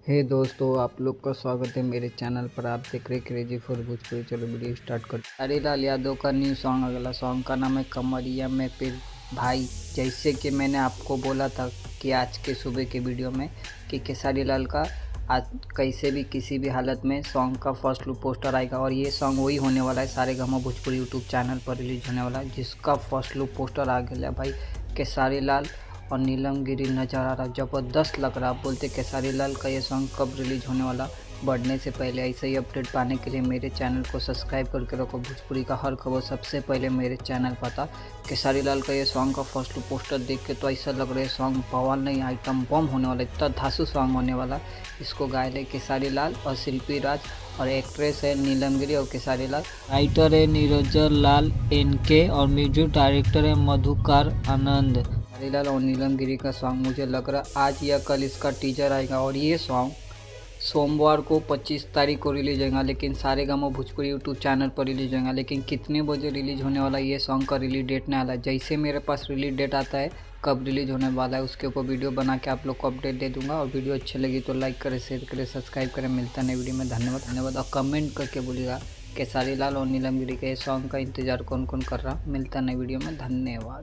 हे दोस्तों, आप लोग का स्वागत है मेरे चैनल पर। आप देख रहे क्रेजी फॉर भोजपुरी। चलो वीडियो स्टार्ट करते हैं। हरीलाल यादव का न्यू सॉन्ग, अगला सॉन्ग का नाम है कमरिया में फिर। भाई, जैसे कि मैंने आपको बोला था कि आज के सुबह के वीडियो में कि खेसारी लाल का आज कैसे भी किसी भी हालत में सॉन्ग का फर्स्ट लुक पोस्टर आएगा, और ये सॉन्ग वही होने वाला है सारेगामा भोजपुरी यूट्यूब चैनल पर रिलीज होने वाला है, जिसका फर्स्ट लुक पोस्टर आ गया भाई। खेसारी लाल और नीलम गिरी नज़र आ रहा, ज़बरदस्त लग रहा। आप बोलते खेसारी लाल का ये सॉन्ग कब रिलीज होने वाला, बढ़ने से पहले ऐसे ही अपडेट पाने के लिए मेरे चैनल को सब्सक्राइब करके रखो। भोजपुरी का हर खबर सबसे पहले मेरे चैनल पर था। खेसारी लाल का ये सॉन्ग का फर्स्ट लुक पोस्टर देख के तो ऐसा लग रहा है सॉन्ग बवाल नहीं, आइटम बम होने वाला, इतना धांसू सॉन्ग होने वाला। इसको गाए है खेसारी लाल और शिल्पी राज, और एक्ट्रेस है नीलम गिरी और खेसारी लाल। राइटर है नीरजर लाल NK और म्यूजिक डायरेक्टर है मधुकर आनंद। हरीलाल और नीलम गिरी का सॉन्ग मुझे लग रहा आज या कल इसका टीजर आएगा, और ये सॉन्ग सोमवार को 25 तारीख को रिलीज होगा, लेकिन सारेगामा भोजपुरी यूट्यूब चैनल पर रिलीज होगा। लेकिन कितने बजे रिलीज होने वाला ये सॉन्ग का रिलीज डेट नहीं आला। जैसे मेरे पास रिलीज डेट आता है कब रिलीज होने वाला है उसके ऊपर वीडियो बना के आप लोग को अपडेट दे दूंगा। और वीडियो अच्छी लगी तो लाइक करें, शेयर करें, सब्सक्राइब करें। मिलता है नई वीडियो में। धन्यवाद। और कमेंट करके बोलिएगा खेसारी लाल और नीलम गिरी के सॉन्ग का इंतजार कौन कौन कर रहा। मिलता है नई वीडियो में। धन्यवाद।